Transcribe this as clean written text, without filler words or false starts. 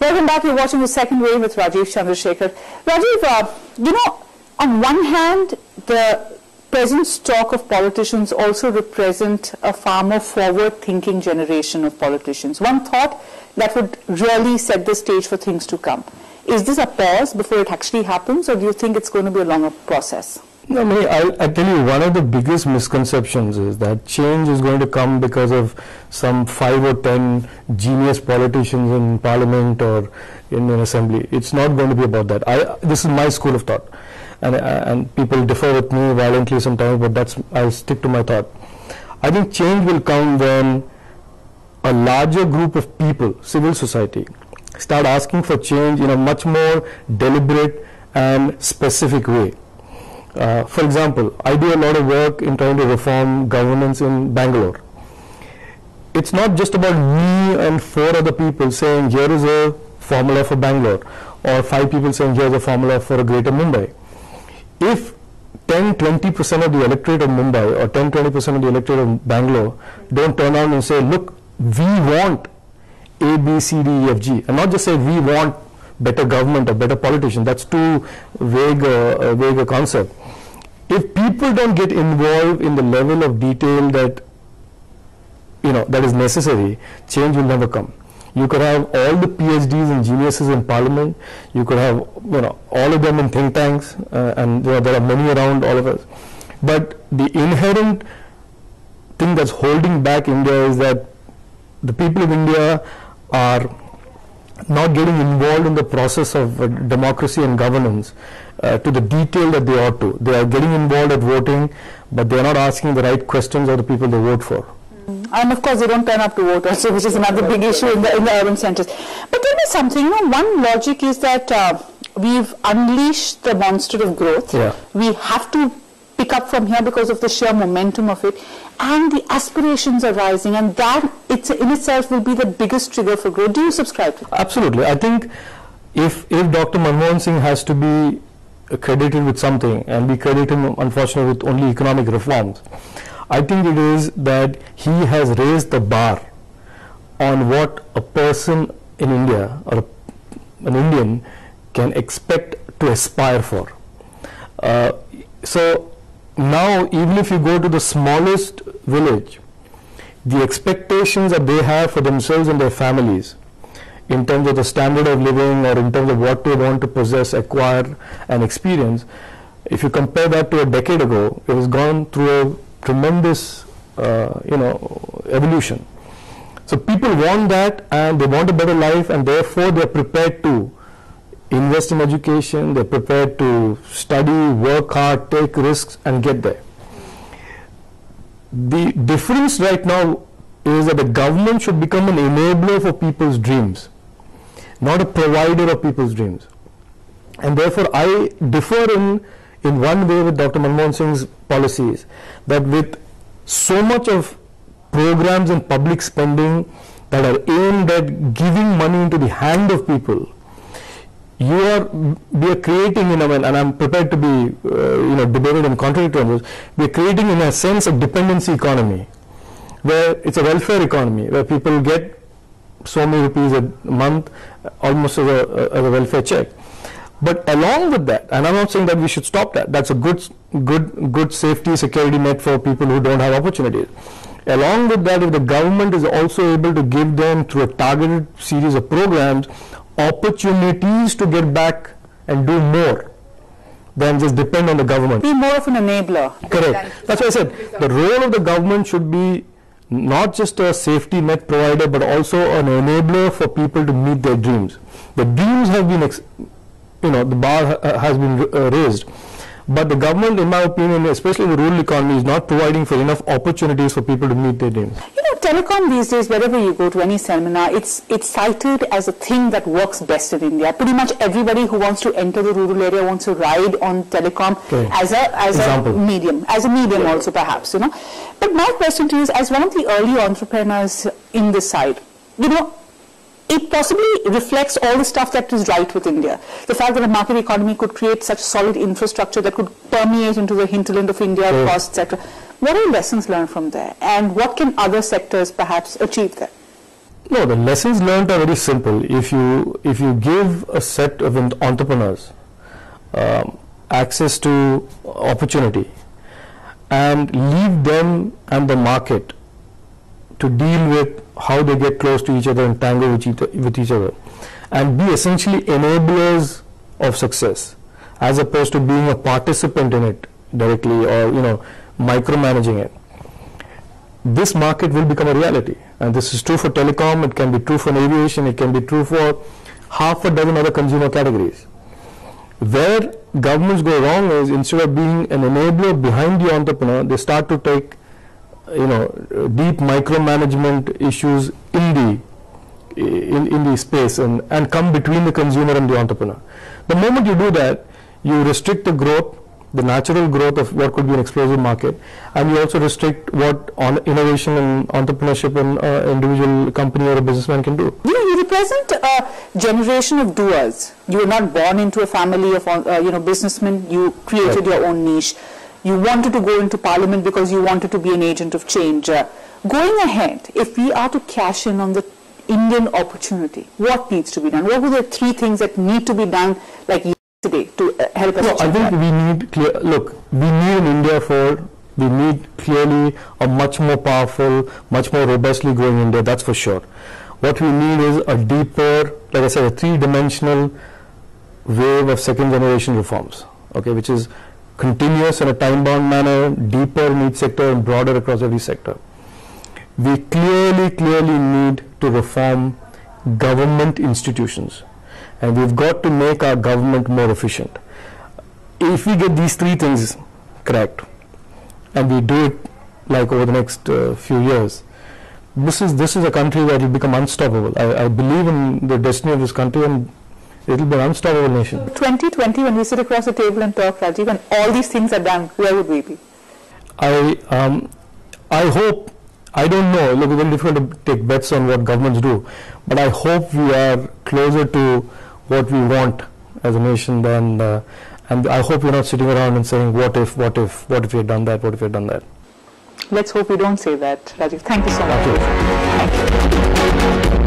Welcome back. You're watching The Second Wave with Rajeev Chandrasekhar. Rajeev, on one hand, the present stock of politicians also represent a far more forward-thinking generation of politicians. One thought that would really set the stage for things to come. Is this a pause before it actually happens, or do you think it's going to be a longer process? No, I tell you, one of the biggest misconceptions is that change is going to come because of some 5 or 10 genius politicians in parliament or in an assembly. It's not going to be about that. This is my school of thought, and people differ with me violently sometimes, but I'll stick to my thought. I think change will come when a larger group of people, civil society, start asking for change in a much more deliberate and specific way. For example, I do a lot of work in trying to reform governance in Bangalore. It's not just about me and 4 other people saying here is a formula for Bangalore, or 5 people saying here's a formula for a greater Mumbai. If 10-20% of the electorate of Mumbai or 10-20% of the electorate of Bangalore don't turn around and say, look, we want A, B, C, D, E, F, G, and not just say we want better government or better politician. That's too vague a concept. If people don't get involved in the level of detail that that is necessary, change will never come. You could have all the PhDs and geniuses in parliament. You could have all of them in think tanks, and there are many around all of us. But the inherent thing that's holding back India is that the people of India are not getting involved in the process of democracy and governance to the detail that they ought to. They are getting involved at voting, but they are not asking the right questions of the people they vote for. And of course, they don't turn up to vote also, which is another big issue in the urban centres. But tell me something, one logic is that we've unleashed the monster of growth. Yeah. We have to pick up from here because of the sheer momentum of it, and the aspirations are rising, and that in itself will be the biggest trigger for growth. Do you subscribe to that? Absolutely. I think if Dr. Manmohan Singh has to be credited with something, and we credit him unfortunately with only economic reforms, I think it is that he has raised the bar on what a person in India or an Indian can expect to aspire for. So now, even if you go to the smallest village, the expectations that they have for themselves and their families in terms of the standard of living or in terms of what they want to possess, acquire and experience, if you compare that to a decade ago, it has gone through a tremendous evolution. So people want that, and they want a better life, and therefore they are prepared to invest in education, they're prepared to study, work hard, take risks and get there. The difference right now is that the government should become an enabler for people's dreams, not a provider of people's dreams. And therefore I differ in one way with Dr. Manmohan Singh's policies, that with so much of programs and public spending that are aimed at giving money into the hand of people, we are creating, and I'm prepared to be, debated in contrary terms. We are creating, in a sense, a dependency economy, where it's a welfare economy, where people get so many rupees a month, almost as a welfare check. But along with that, and I'm not saying that we should stop that. That's a good safety, security net for people who don't have opportunities. Along with that, if the government is also able to give them, through a targeted series of programs, opportunities to get back and do more than just depend on the government. Be more of an enabler. Correct. That's why I said the role of the government should be not just a safety net provider, but also an enabler for people to meet their dreams. The dreams have been, the bar has been raised. But the government, in my opinion, especially the rural economy, is not providing for enough opportunities for people to meet their dreams. Telecom these days, wherever you go to any seminar, it's cited as a thing that works best in India. Pretty much everybody who wants to enter the rural area wants to ride on telecom as a medium also perhaps, But my question to you is, as one of the early entrepreneurs in this side, it possibly reflects all the stuff that is right with India. The fact that a market economy could create such solid infrastructure that could permeate into the hinterland of India, costs, etc. What are lessons learned from there, and what can other sectors perhaps achieve there? No, the lessons learned are very simple. If you give a set of entrepreneurs access to opportunity and leave them and the market to deal with how they get close to each other and tangle with each other, and be essentially enablers of success, as opposed to being a participant in it directly or micromanaging it, this market will become a reality. And this is true for telecom, it can be true for aviation, it can be true for half a dozen other consumer categories. Where governments go wrong is, instead of being an enabler behind the entrepreneur, they start to take deep micromanagement issues in the space and come between the consumer and the entrepreneur. The moment you do that, you restrict the growth, the natural growth of what could be an explosive market, and you also restrict what innovation and entrepreneurship an individual company or a businessman can do. You represent a generation of doers. You were not born into a family of businessmen. You created your own niche. You wanted to go into parliament because you wanted to be an agent of change. Going ahead, if we are to cash in on the Indian opportunity, what needs to be done? What were the 3 things that need to be done, like today, to help us? I think we need we need in India we need clearly a much more powerful, much more robustly growing India, that's for sure. What we need is a deeper, like I said, a 3-dimensional wave of second generation reforms, which is continuous in a time-bound manner, deeper in each sector and broader across every sector. We clearly need to reform government institutions, and we've got to make our government more efficient. If we get these 3 things correct, and we do it over the next few years, this is a country where it will become unstoppable. I believe in the destiny of this country, and it will be an unstoppable nation. 2020, when we sit across the table and talk, Rajeev, and all these things are done, where would we be? I hope, I don't know, it's very difficult to take bets on what governments do, but I hope we are closer to what we want as a nation than, and I hope we're not sitting around and saying, what if we had done that, what if we had done that. Let's hope we don't say that, Rajeev. Thank you so much. Thank you.